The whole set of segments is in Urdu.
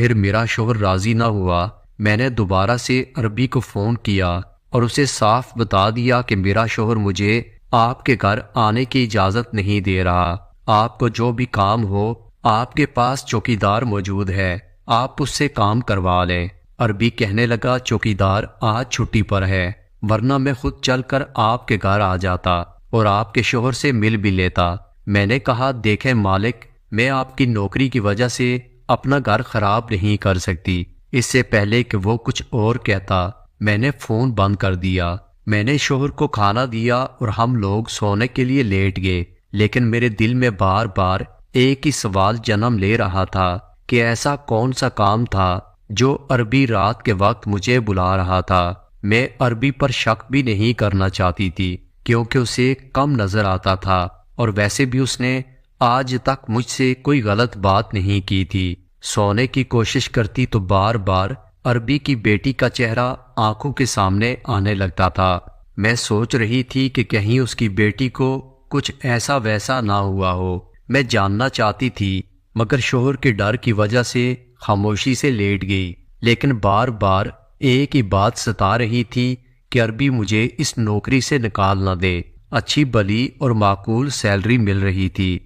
پھر میرا شوہر راضی نہ ہوا۔ میں نے دوبارہ سے عربی کو فون کیا اور اسے صاف بتا دیا کہ میرا شوہر مجھے آپ کے گھر آنے کی اجازت نہیں دے رہا۔ آپ کو جو بھی کام ہو، آپ کے پاس چوکیدار موجود ہے، آپ اس سے کام کروا لیں۔ عربی کہنے لگا چوکیدار آج چھٹی پر ہے، ورنہ میں خود چل کر آپ کے گھر آ جاتا اور آپ کے شوہر سے مل بھی لیتا۔ میں نے کہا دیکھیں مالک، میں آپ کی نوکری کی وجہ سے اپنا گھر خراب نہیں کر سکتی۔ اس سے پہلے کہ وہ کچھ اور کہتا میں نے فون بند کر دیا۔ میں نے شوہر کو کھانا دیا اور ہم لوگ سونے کے لیے لیٹ گئے، لیکن میرے دل میں بار بار ایک ہی سوال جنم لے رہا تھا کہ ایسا کون سا کام تھا جو عربی رات کے وقت مجھے بلا رہا تھا۔ میں عربی پر شک بھی نہیں کرنا چاہتی تھی کیونکہ اسے کم نظر آتا تھا، اور ویسے بھی اس نے آج تک مجھ سے کوئی غلط بات نہیں کی تھی۔ سونے کی کوشش کرتی تو بار بار عربی کی بیٹی کا چہرہ آنکھوں کے سامنے آنے لگتا تھا۔ میں سوچ رہی تھی کہ کہیں اس کی بیٹی کو کچھ ایسا ویسا نہ ہوا ہو۔ میں جاننا چاہتی تھی مگر شوہر کے ڈر کی وجہ سے خاموشی سے لیٹ گئی، لیکن بار بار ایک ہی بات ستا رہی تھی کہ عربی مجھے اس نوکری سے نکال نہ دے۔ اچھی بلی اور معقول سیلری مل رہی تھی،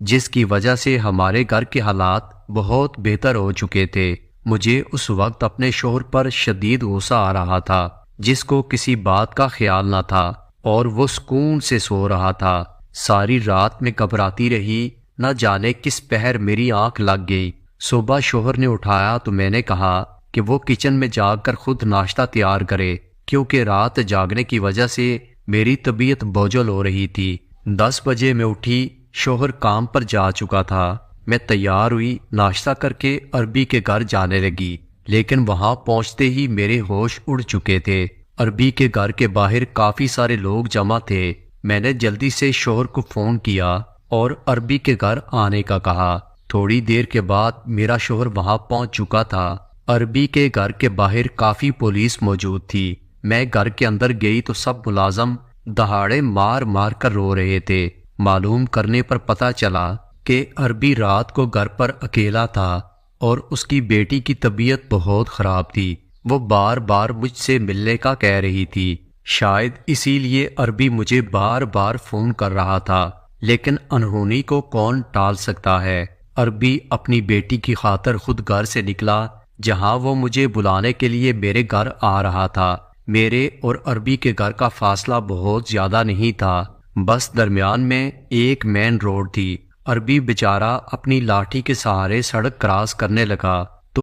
جس کی وجہ سے ہمارے گھر کے حالات بہت بہتر ہو چکے تھے۔ مجھے اس وقت اپنے شوہر پر شدید غصہ آ رہا تھا، جس کو کسی بات کا خیال نہ تھا، اور وہ سکون سے سو رہا تھا۔ ساری رات میں گھبراتی رہی، نہ جانے کس پہر میری آنکھ لگ گئی۔ صبح شوہر نے اٹھایا تو میں نے کہا کہ وہ کچن میں جا کر خود ناشتہ تیار کرے، کیونکہ رات جاگنے کی وجہ سے میری طبیعت بوجھل ہو رہی تھی۔ 10 بجے میں اٹھی، شوہر کام پر جا چکا تھا۔ میں تیار ہوئی، ناشتہ کر کے عربی کے گھر جانے لگی، لیکن وہاں پہنچتے ہی میرے ہوش اڑ چکے تھے۔ عربی کے گھر کے باہر کافی سارے لوگ جمع تھے۔ میں نے جلدی سے شوہر کو فون کیا اور عربی کے گھر آنے کا کہا۔ تھوڑی دیر کے بعد میرا شوہر وہاں پہنچ چکا تھا۔ عربی کے گھر کے باہر کافی پولیس موجود تھی۔ میں گھر کے اندر گئی تو سب ملازم دہاڑے مار مار کر رو رہے تھے۔ معلوم کرنے پر پتہ چلا کہ عربی رات کو گھر پر اکیلا تھا اور اس کی بیٹی کی طبیعت بہت خراب تھی۔ وہ بار بار مجھ سے ملنے کا کہہ رہی تھی۔ شاید اسی لیے عربی مجھے بار بار فون کر رہا تھا، لیکن انہونی کو کون ٹال سکتا ہے۔ عربی اپنی بیٹی کی خاطر خود گھر سے نکلا، جہاں وہ مجھے بلانے کے لیے میرے گھر آ رہا تھا۔ میرے اور عربی کے گھر کا فاصلہ بہت زیادہ نہیں تھا، بس درمیان میں ایک مین روڈ تھی۔ عربی بیچارہ اپنی لاٹھی کے سہارے سڑک کراس کرنے لگا۔